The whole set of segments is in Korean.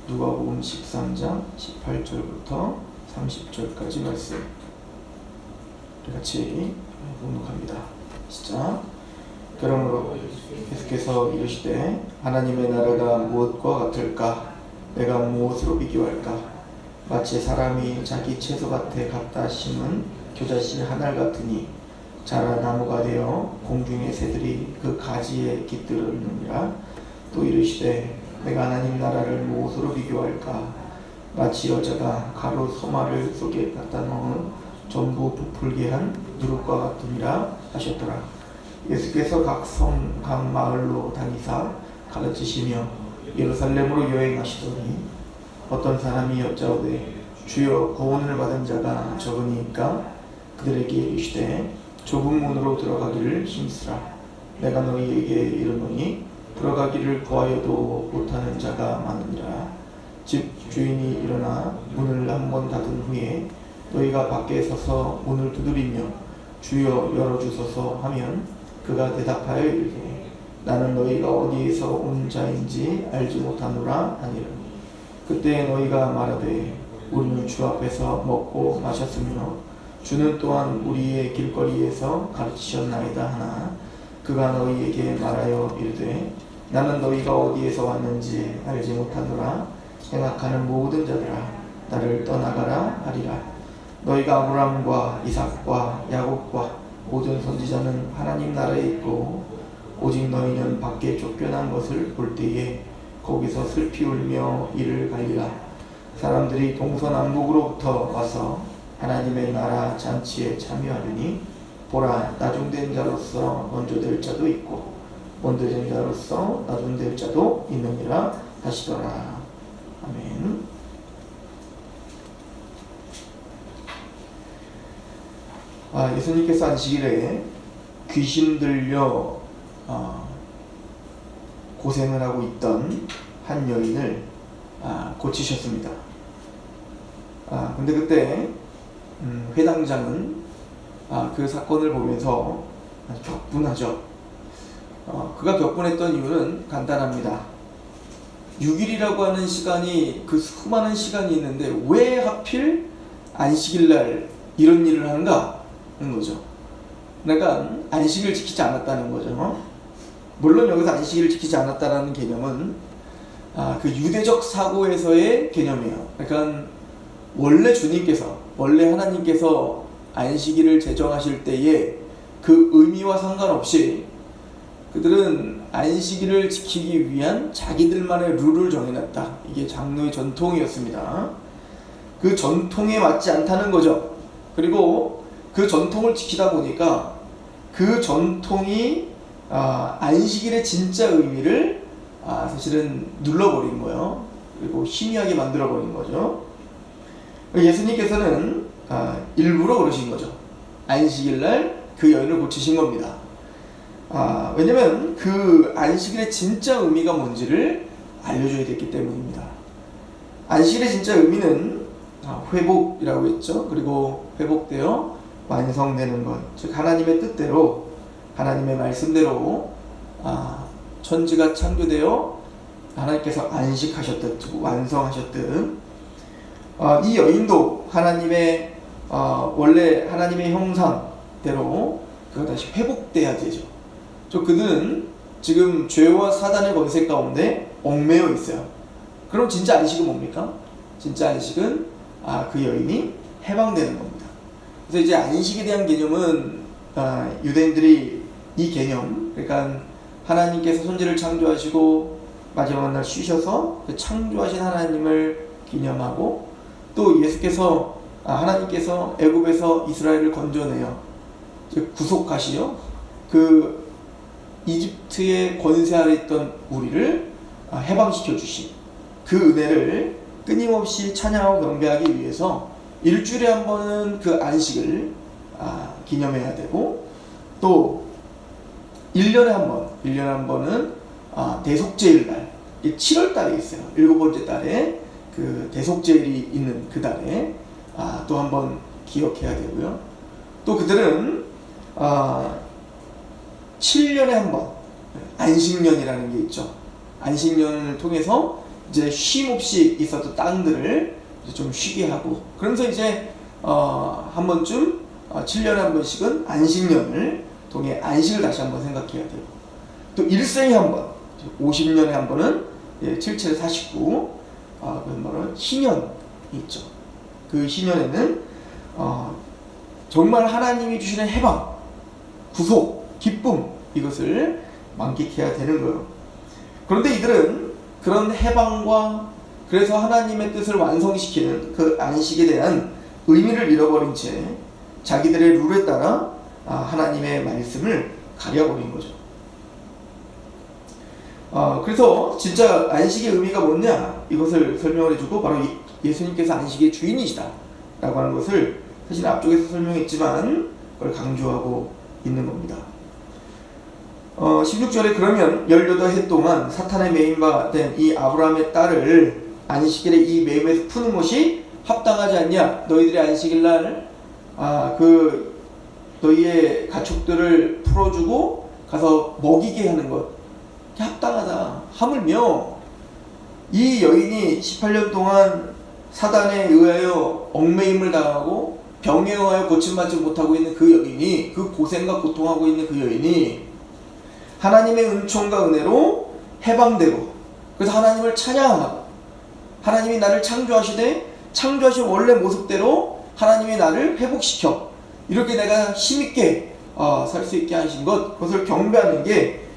누가복음 13장 18절부터 30절까지 말씀 우리 같이 봉독합니다. 시작. 그러므로 계속해서 이르시되 하나님의 나라가 무엇과 같을까? 내가 무엇으로 비교할까? 마치 사람이 자기 채소밭에 갖다 심은 겨자씨 한 알 같으니 자라 나무가 되어 공중의 새들이 그 가지에 깃들었느니라. 또 이르시되 내가 하나님 나라를 무엇으로 비교할까? 마치 여자가 가루 소마를 속에 갖다 넣은 전부 부풀게 한 누룩과 같으니라 하셨더라. 예수께서 각 성, 각 마을로 다니사 가르치시며 예루살렘으로 여행하시더니 어떤 사람이 여짜오되 주여 구원을 받은 자가 적으니까 그들에게 이르시되 좁은 문으로 들어가기를 힘쓰라. 내가 너희에게 이르노니 들어가기를 구하여도 못하는 자가 많으니라. 집 주인이 일어나 문을 한 번 닫은 후에 너희가 밖에 서서 문을 두드리며 주여 열어주소서 하면 그가 대답하여 이르되 나는 너희가 어디에서 온 자인지 알지 못하노라 하니라. 그때 너희가 말하되 우리는 주 앞에서 먹고 마셨으며 주는 또한 우리의 길거리에서 가르치셨나이다 하나 그가 너희에게 말하여 이르되 나는 너희가 어디에서 왔는지 알지 못하노라. 행악하는 모든 자들아 나를 떠나가라 하리라. 너희가 아브라함과 이삭과 야곱과 모든 선지자는 하나님 나라에 있고 오직 너희는 밖에 쫓겨난 것을 볼 때에 거기서 슬피 울며 이를 갈리라. 사람들이 동서남북으로부터 와서 하나님의 나라 잔치에 참여하리니 보라 나중된 자로서 먼저 될 자도 있고 먼저 된 자로서 나중될 자도 있느니라 하시더라. 아멘. 예수님께서 안식일에 귀신 들려 고생을 하고 있던 한 여인을 고치셨습니다. 근데 그때 회당장은 그 사건을 보면서 아주 격분하죠. 그가 격분했던 이유는 간단합니다. 6일이라고 하는 시간이 그 수많은 시간이 있는데 왜 하필 안식일날 이런 일을 하는가 하는 거죠. 그러니까 안식일을 지키지 않았다는 거죠. 물론 여기서 안식일을 지키지 않았다는 개념은 그 유대적 사고에서의 개념이에요. 그러니까 원래 하나님께서 안식일을 제정하실 때에 그 의미와 상관없이 그들은 안식일을 지키기 위한 자기들만의 룰을 정해놨다. 이게 장로의 전통이었습니다. 그 전통에 맞지 않다는 거죠. 그리고 그 전통을 지키다 보니까 그 전통이 안식일의 진짜 의미를 사실은 눌러버린 거예요. 그리고 희미하게 만들어버린 거죠. 예수님께서는 일부러 그러신 거죠. 안식일날 그 여인을 고치신 겁니다. 왜냐면 그 안식일의 진짜 의미가 뭔지를 알려줘야 됐기 때문입니다. 안식일의 진짜 의미는 회복이라고 했죠. 그리고 회복되어 완성되는 것, 즉 하나님의 뜻대로 하나님의 말씀대로 천지가 창조되어 하나님께서 안식하셨듯 즉 완성하셨듯 이 여인도 하나님의 원래 하나님의 형상대로 그가 다시 회복돼야 되죠. 그들은 지금 죄와 사단의 권세 가운데 얽매여 있어요. 그럼 진짜 안식은 뭡니까? 진짜 안식은 그 여인이 해방되는 겁니다. 그래서 이제 안식에 대한 개념은 유대인들이 이 개념, 그러니까 하나님께서 천지를 창조하시고 마지막 날 쉬셔서 그 창조하신 하나님을 기념하고 또 예수께서 하나님께서 애굽에서 이스라엘을 건져내요. 즉 구속하시요. 그 이집트의 권세 아래 있던 우리를 해방시켜 주신 그 은혜를 끊임없이 찬양하고 경배하기 위해서 일주일에 한 번은 그 안식을 기념해야 되고 또 1년에 한 번은 대속제일날 7월 달에 있어요. 7번째 달에 그 대속제일이 있는 그 달에 또 한 번 기억해야 되고요. 또 그들은 7년에 한 번 안식년이라는 게 있죠. 안식년을 통해서 이제 쉼 없이 있었던 땅들을 이제 좀 쉬게 하고, 그러면서 이제 한 번쯤 7년에 한 번씩은 안식년을 통해 안식을 다시 한번 생각해야 되고, 또 일생에 한 번, 50년에 한 번은 77에 49 그런 말은 희년이 있죠. 그 희년에는 정말 하나님이 주시는 해방, 구속, 기쁨, 이것을 만끽해야 되는 거예요. 그런데 이들은 그런 해방과 그래서 하나님의 뜻을 완성시키는 그 안식에 대한 의미를 잃어버린 채 자기들의 룰에 따라 하나님의 말씀을 가려버린 거죠. 그래서 진짜 안식의 의미가 뭐냐, 이것을 설명을 해주고, 바로 예수님께서 안식의 주인이시다 라고 하는 것을 사실 앞쪽에서 설명했지만 그걸 강조하고 있는 겁니다. 16절에 그러면 18해 동안 사탄의 매임바 된 이 아브라함의 딸을 안식일에 이 매임에서 푸는 것이 합당하지 않냐? 너희들의 안식일 날 너희의 가축들을 풀어주고 가서 먹이게 하는 것, 합당하다. 하물며 이 여인이 18년 동안 사단에 의하여 얽매임을 당하고 병에 의하여 고침받지 못하고 있는 그 여인이, 그 고생과 고통하고 있는 그 여인이 하나님의 은총과 은혜로 해방되고, 그래서 하나님을 찬양하고, 하나님이 나를 창조하시되 창조하신 원래 모습대로 하나님이 나를 회복시켜 이렇게 내가 힘있게 살 수 있게 하신 것, 그것을 경배하는 게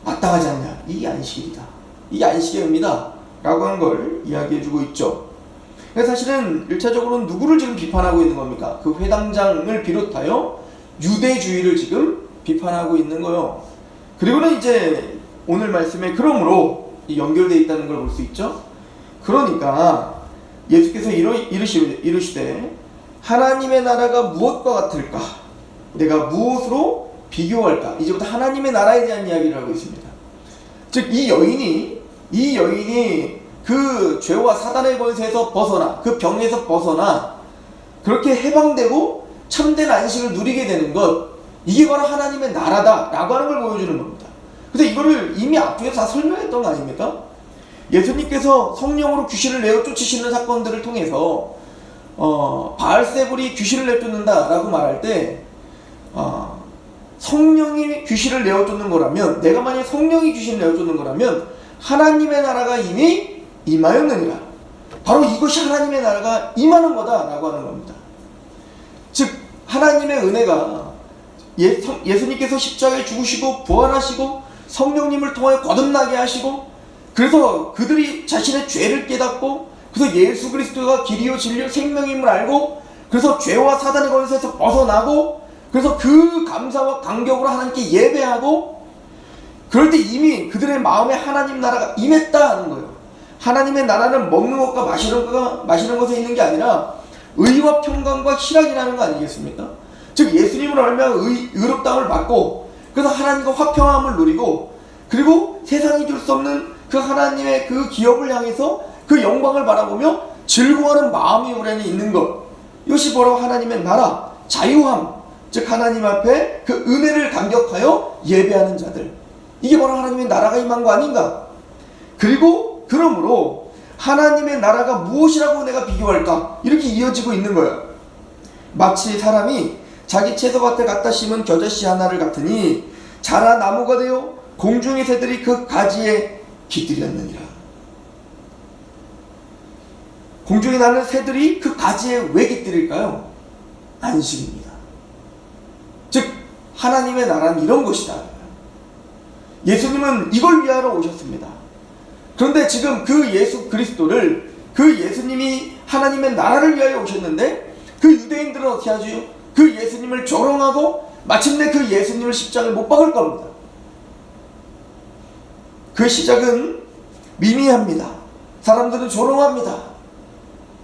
마땅하지 않냐. 이게 안식일이다. 이게 안식의 의미다 라고 하는 걸 이야기해주고 있죠. 그래서 사실은 1차적으로는 누구를 지금 비판하고 있는 겁니까? 그 회당장을 비롯하여 유대주의를 지금 비판하고 있는 거예요. 그리고는 이제 오늘 말씀에 그러므로 연결되어 있다는 걸 볼 수 있죠. 그러니까 예수께서 이르시되 하나님의 나라가 무엇과 같을까? 내가 무엇으로 비교할까? 이제부터 하나님의 나라에 대한 이야기를 하고 있습니다. 즉 이 여인이 그 죄와 사단의 권세에서 벗어나, 그 병에서 벗어나 그렇게 해방되고 참된 안식을 누리게 되는 것, 이게 바로 하나님의 나라다 라고 하는 걸 보여주는 겁니다. 그래서 이거를 이미 앞쪽에서 다 설명했던 거 아닙니까? 예수님께서 성령으로 귀신을 내어 쫓으시는 사건들을 통해서 바알세불이 귀신을 내쫓는다 라고 말할 때 성령이 귀신을 내어쫓는 거라면, 내가 만약 성령이 귀신을 내어쫓는 거라면 하나님의 나라가 이미 임하였느니라. 바로 이것이 하나님의 나라가 임하는 거다라고 하는 겁니다. 즉 하나님의 은혜가 예수님께서 십자가에 죽으시고 부활하시고 성령님을 통하여 거듭나게 하시고, 그래서 그들이 자신의 죄를 깨닫고, 그래서 예수 그리스도가 길이요 진리요 생명임을 알고, 그래서 죄와 사단의 권세에서 벗어나고, 그래서 그 감사와 감격으로 하나님께 예배하고, 그럴 때 이미 그들의 마음에 하나님 나라가 임했다 하는 거예요. 하나님의 나라는 먹는 것과 마시는 것에 있는 게 아니라 의와 평강과 희락이라는 거 아니겠습니까? 즉 예수님을 알면 의롭다함을 받고, 그래서 하나님과 화평함을 누리고, 그리고 세상이 줄 수 없는 그 하나님의 그 기업을 향해서 그 영광을 바라보며 즐거워하는 마음이 우리 안에 있는 것, 이것이 바로 하나님의 나라, 자유함, 즉 하나님 앞에 그 은혜를 감격하여 예배하는 자들, 이게 바로 하나님의 나라가 임한 거 아닌가? 그리고 그러므로 하나님의 나라가 무엇이라고 내가 비교할까? 이렇게 이어지고 있는 거예요. 마치 사람이 자기 채소밭에 갖다 심은 겨자씨 하나를 같으니 자라 나무가 되어 공중의 새들이 그 가지에 깃들였느니라. 공중에 나는 새들이 그 가지에 왜 깃들일까요? 안식입니다. 즉 하나님의 나라는 이런 것이다. 예수님은 이걸 위하러 오셨습니다. 그런데 지금 그 예수 그리스도를, 그 예수님이 하나님의 나라를 위하여 오셨는데 그 유대인들은 어떻게 하죠? 그 예수님을 조롱하고 마침내 그 예수님을 십자가에 못 박을 겁니다. 그 시작은 미미합니다. 사람들은 조롱합니다.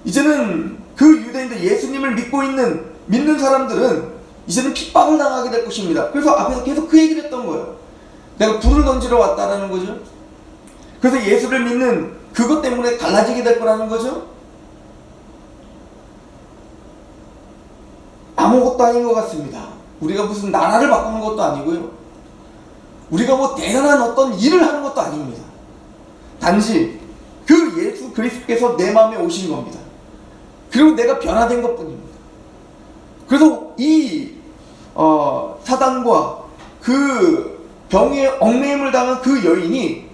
이제는 그 유대인들, 예수님을 믿는 사람들은 이제는 핍박을 당하게 될 것입니다. 그래서 앞에서 계속 그 얘기를 했던 거예요. 내가 불을 던지러 왔다라는 거죠. 그래서 예수를 믿는 그것 때문에 갈라지게 될 거라는 거죠. 아무것도 아닌 것 같습니다. 우리가 무슨 나라를 바꾸는 것도 아니고요. 우리가 뭐 대단한 어떤 일을 하는 것도 아닙니다. 단지 그 예수 그리스도께서 내 마음에 오신 겁니다. 그리고 내가 변화된 것뿐입니다. 그래서 이 사단과 그 병에 얽매임을 당한 그 여인이,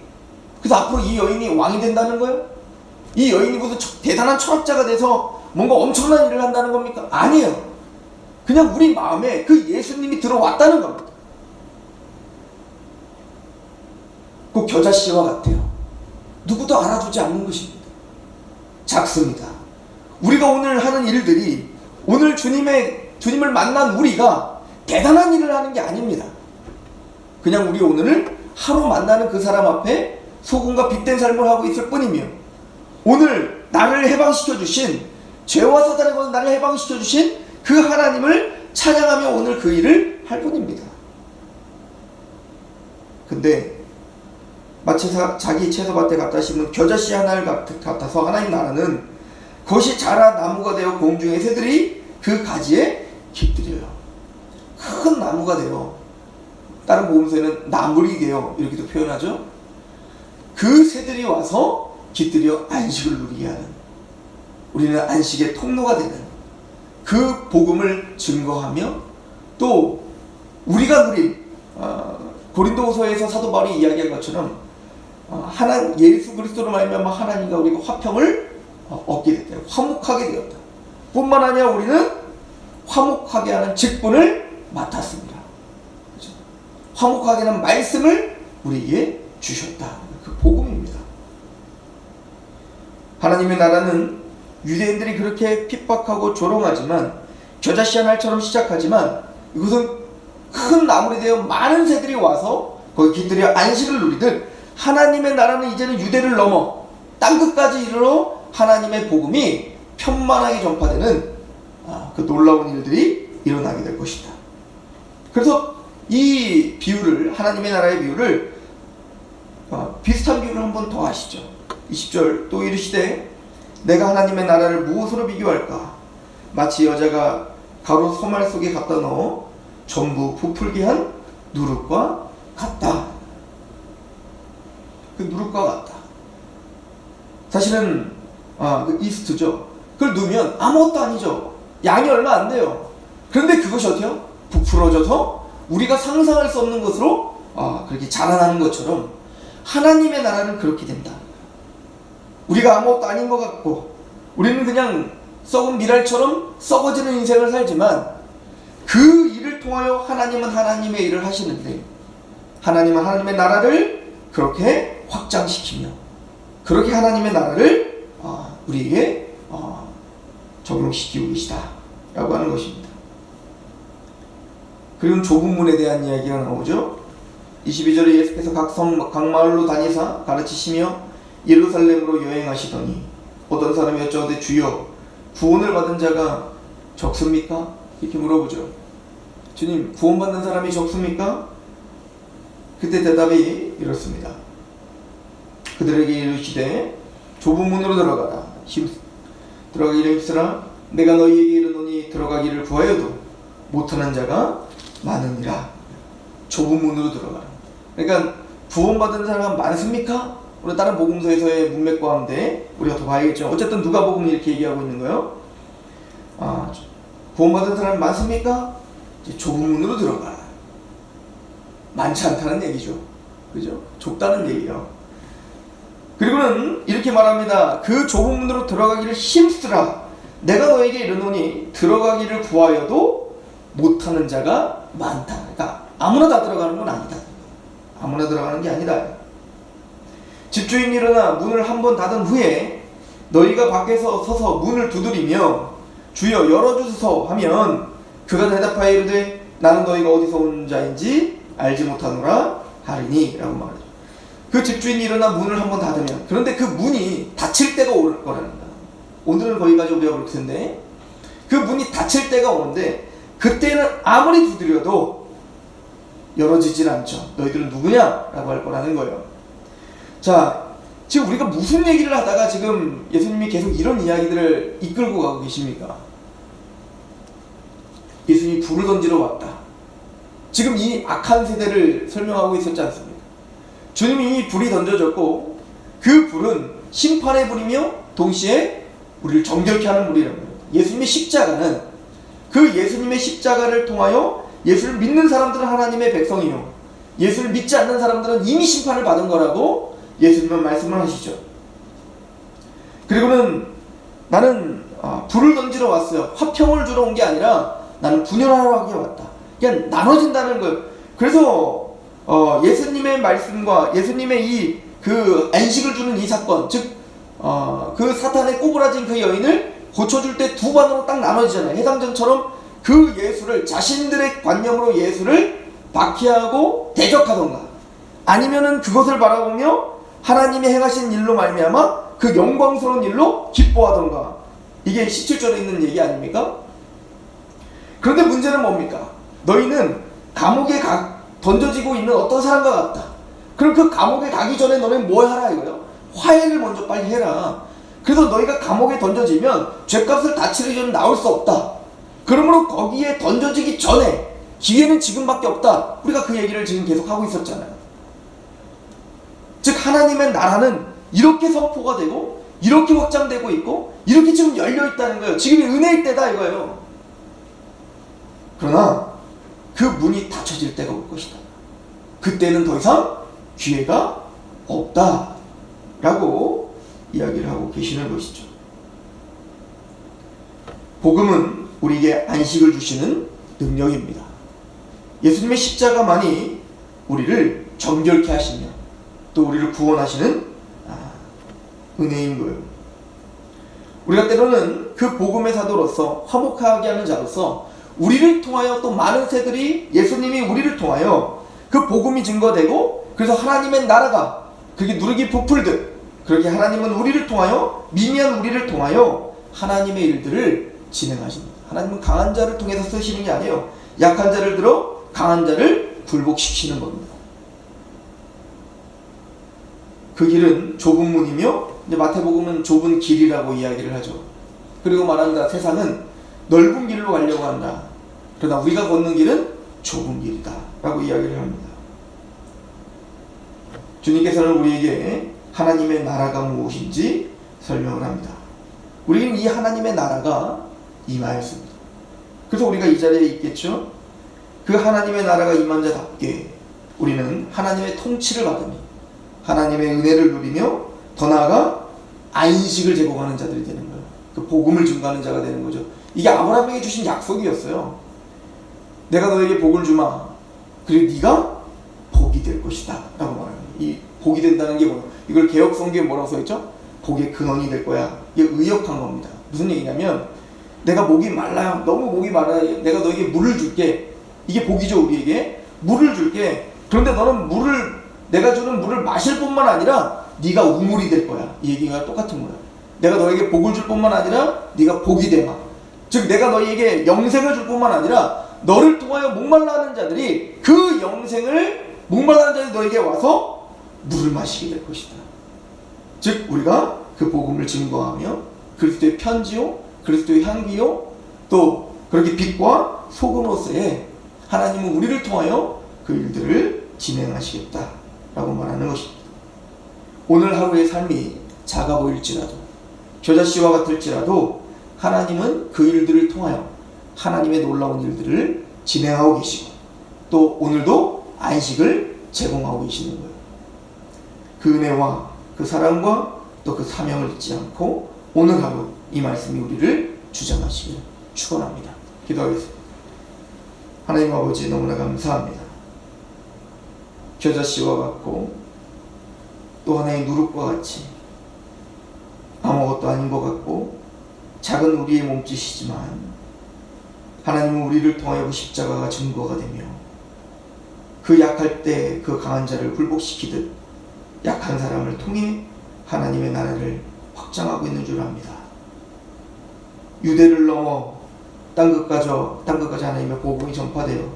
그래서 앞으로 이 여인이 왕이 된다는 거예요? 이 여인이 무슨 대단한 철학자가 돼서 뭔가 엄청난 일을 한다는 겁니까? 아니에요. 그냥 우리 마음에 그 예수님이 들어왔다는 겁니다. 그 겨자씨와 같아요. 누구도 알아주지 않는 것입니다. 작습니다. 우리가 오늘 하는 일들이, 오늘 주님을 만난 우리가 대단한 일을 하는 게 아닙니다. 그냥 우리 오늘 하루 만나는 그 사람 앞에 소금과 빛된 삶을 하고 있을 뿐이며, 오늘 나를 해방시켜 주신, 죄와 사단의 것을 나를 해방시켜 주신 그 하나님을 찬양하며 오늘 그 일을 할 뿐입니다. 근데 마치 자기 채소밭에 갖다 심은 겨자씨 하나를 같아서 하나님 나라는 그것이 자라 나무가 되어 공중의 새들이 그 가지에 깃들여요. 큰 나무가 되어, 다른 복음서에는 나물이 되어 이렇게도 표현하죠. 그 새들이 와서 깃들여 안식을 누리게 하는, 우리는 안식의 통로가 되는 그 복음을 증거하며, 또 우리가 누린 고린도후서에서 사도 바울이 이야기한 것처럼 예수 그리스도로 말미암아 하나님과 우리가 화평을 얻게 됐다. 화목하게 되었다. 뿐만 아니라 우리는 화목하게 하는 직분을 맡았습니다. 그렇죠? 화목하게 하는 말씀을 우리에게 주셨다. 그 복음입니다. 하나님의 나라는 유대인들이 그렇게 핍박하고 조롱하지만, 겨자씨 한 알처럼 시작하지만, 이것은 큰 나물이 되어 많은 새들이 와서 거기 깃들여 안식을 누리듯, 하나님의 나라는 이제는 유대를 넘어 땅끝까지 이르러 하나님의 복음이 편만하게 전파되는 그 놀라운 일들이 일어나게 될 것이다. 그래서 이 비유를, 하나님의 나라의 비유를 비슷한 비유를 한 번 더 하시죠. 20절, 또 이르시되 내가 하나님의 나라를 무엇으로 비교할까? 마치 여자가 가루 소말 속에 갖다 넣어 전부 부풀게 한 누룩과 같다. 그 누룩과 같다. 사실은 그 이스트죠. 그걸 넣으면 아무것도 아니죠. 양이 얼마 안 돼요. 그런데 그것이 어때요? 부풀어져서 우리가 상상할 수 없는 것으로 그렇게 자라나는 것처럼 하나님의 나라는 그렇게 된다. 우리가 아무것도 아닌 것 같고, 우리는 그냥 썩은 미랄처럼 썩어지는 인생을 살지만, 그 일을 통하여 하나님은 하나님의 일을 하시는데, 하나님은 하나님의 나라를 그렇게 확장시키며, 그렇게 하나님의 나라를 우리에게 적용시키고 계시다 라고 하는 것입니다. 그리고 좁은 문에 대한 이야기가 나오죠. 22절에 예수께서 각 마을로 다니사 가르치시며 예루살렘으로 여행하시더니 어떤 사람이 여쭤오되 주여 구원을 받은 자가 적습니까? 이렇게 물어보죠. 주님, 구원받는 사람이 적습니까? 그때 대답이 이렇습니다. 그들에게 이르시되 좁은 문으로 들어가기를 힘쓰라. 내가 너희에게 이르노니 들어가기를 구하여도 못하는 자가 많으니라. 좁은 문으로 들어가라. 그러니까 구원받은 사람 많습니까? 우리 다른 복음서에서의 문맥 가운데 우리가 더 봐야겠죠. 어쨌든 누가복음이 이렇게 얘기하고 있는 거예요. 구원받은 사람 많습니까? 이제 좁은 문으로 들어가라. 많지 않다는 얘기죠. 그죠? 좁다는 얘기예요. 그리고는 이렇게 말합니다. 그 좁은 문으로 들어가기를 힘쓰라. 내가 너에게 이르노니 들어가기를 구하여도 못하는 자가 많다. 그러니까 아무나 다 들어가는 건 아니다. 아무나 들어가는 게 아니다. 집주인이 일어나 문을 한 번 닫은 후에 너희가 밖에서 서서 문을 두드리며 주여 열어주소서 하면 그가 대답하여 이르되 나는 너희가 어디서 온 자인지 알지 못하노라 하리니 라고 말하죠. 그 집주인이 일어나 문을 한 번 닫으면, 그런데 그 문이 닫힐 때가 올 거랍니다. 오늘은 거기까지 우리가 볼 텐데, 그 문이 닫힐 때가 오는데 그때는 아무리 두드려도 열어지질 않죠. 너희들은 누구냐? 라고 할 거라는 거예요. 자, 지금 우리가 무슨 얘기를 하다가 지금 예수님이 계속 이런 이야기들을 이끌고 가고 계십니까? 예수님이 불을 던지러 왔다. 지금 이 악한 세대를 설명하고 있었지 않습니까? 주님이 이미 불이 던져졌고 그 불은 심판의 불이며 동시에 우리를 정결케 하는 불이라는 거예요. 예수님의 십자가는 그 예수님의 십자가를 통하여 예수를 믿는 사람들은 하나님의 백성이요, 예수를 믿지 않는 사람들은 이미 심판을 받은 거라고 예수님은 말씀을 하시죠. 그리고는 나는 불을 던지러 왔어요. 화평을 주러 온 게 아니라 나는 분열하러 하기 왔다. 그냥 나눠진다는 거예요. 그래서 예수님의 말씀과 예수님의 그 안식을 주는 이 사건, 즉 그 사탄에 꼬부라진 그 여인을 고쳐줄 때 두 반으로 딱 나눠지잖아요. 해당전처럼 그 예수를, 자신들의 관념으로 예수를 박해하고 대적하던가, 아니면은 그것을 바라보며 하나님이 행하신 일로 말미암아 그 영광스러운 일로 기뻐하던가. 이게 17절에 있는 얘기 아닙니까? 그런데 문제는 뭡니까? 너희는 감옥에 던져지고 있는 어떤 사람과 같다. 그럼 그 감옥에 가기 전에 너는 뭘 하라 이거예요? 화해를 먼저 빨리 해라. 그래서 너희가 감옥에 던져지면 죗값을 다 치르기 전에 나올 수 없다. 그러므로 거기에 던져지기 전에 기회는 지금밖에 없다. 우리가 그 얘기를 지금 계속 하고 있었잖아요. 즉 하나님의 나라는 이렇게 선포가 되고 이렇게 확장되고 있고 이렇게 지금 열려 있다는 거예요. 지금이 은혜의 때다 이거예요. 그러나 그 문이 닫혀질 때가 올 것이다. 그때는 더 이상 기회가 없다 라고 이야기를 하고 계시는 것이죠. 복음은 우리에게 안식을 주시는 능력입니다. 예수님의 십자가만이 우리를 정결케 하시며 또 우리를 구원하시는 은혜인 거예요. 우리가 때로는 그 복음의 사도로서 화목하게 하는 자로서 우리를 통하여 또 많은 새들이 예수님이 우리를 통하여 그 복음이 증거되고 그래서 하나님의 나라가 그렇게 누르기 부풀듯 그렇게 하나님은 우리를 통하여, 미미한 우리를 통하여 하나님의 일들을 진행하십니다. 하나님은 강한 자를 통해서 쓰시는 게 아니에요. 약한 자를 들어 강한 자를 굴복시키는 겁니다. 그 길은 좁은 문이며, 이제 마태복음은 좁은 길이라고 이야기를 하죠. 그리고 말한다. 세상은 넓은 길로 가려고 한다. 그러나 우리가 걷는 길은 좁은 길이다 라고 이야기를 합니다. 주님께서는 우리에게 하나님의 나라가 무엇인지 설명을 합니다. 우리는 이 하나님의 나라가 임하였습니다. 그래서 우리가 이 자리에 있겠죠. 그 하나님의 나라가 임한 자답게 우리는 하나님의 통치를 받으며 하나님의 은혜를 누리며 더 나아가 안식을 제공하는 자들이 되는 거예요. 그 복음을 증거하는 자가 되는 거죠. 이게 아브라함에게 주신 약속이었어요. 내가 너에게 복을 주마. 그리고 네가 복이 될 것이다 라고 말해요. 이 복이 된다는 게 뭐예요? 이걸 개역 성경에 뭐라고 써있죠? 복의 근원이 될 거야. 이게 의역한 겁니다. 무슨 얘기냐면 내가 목이 말라요. 너무 목이 말라요. 내가 너에게 물을 줄게. 이게 복이죠. 우리에게 물을 줄게. 그런데 너는 내가 주는 물을 마실 뿐만 아니라 네가 우물이 될 거야. 이 얘기가 똑같은 거야. 내가 너에게 복을 줄 뿐만 아니라 네가 복이 되마. 즉 내가 너에게 영생을 줄 뿐만 아니라 너를 통하여 목말라 하는 자들이 그 영생을 목말라 하는 자들이 너에게 와서 물을 마시게 될 것이다. 즉 우리가 그 복음을 증거하며 그리스도의 편지요, 그리스도의 향기요, 또 그렇게 빛과 소금으로서의 하나님은 우리를 통하여 그 일들을 진행하시겠다 라고 말하는 것입니다. 오늘 하루의 삶이 작아 보일지라도 겨자씨와 같을지라도 하나님은 그 일들을 통하여 하나님의 놀라운 일들을 진행하고 계시고 또 오늘도 안식을 제공하고 계시는 거예요. 그 은혜와 그 사랑과 또 그 사명을 잊지 않고 오늘 하루 이 말씀이 우리를 주장하시길 축원합니다. 기도하겠습니다. 하나님 아버지 너무나 감사합니다. 겨자씨와 같고 또 하나의 누룩과 같이 아무것도 아닌 것 같고 작은 우리의 몸짓이지만 하나님은 우리를 통하여 그 십자가가 증거가 되며 그 약할 때 그 강한 자를 굴복시키듯 약한 사람을 통해 하나님의 나라를 확장하고 있는 줄 압니다. 유대를 넘어 땅끝까지 하나님의 복음이 전파되어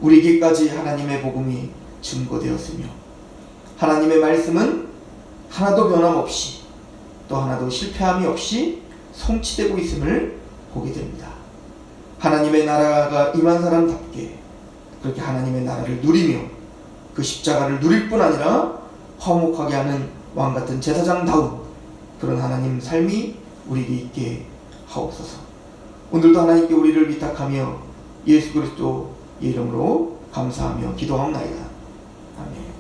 우리에게까지 하나님의 복음이 증거되었으며 하나님의 말씀은 하나도 변함없이 또 하나도 실패함이 없이 성취되고 있음을 보게 됩니다. 하나님의 나라가 임한 사람답게 그렇게 하나님의 나라를 누리며 그 십자가를 누릴 뿐 아니라 화목하게 하는 왕같은 제사장다운 그런 하나님 삶이 우리에게 있게 하옵소서. 오늘도 하나님께 우리를 위탁하며 예수 그리스도 이름으로 감사하며 기도하옵나이다. 아멘.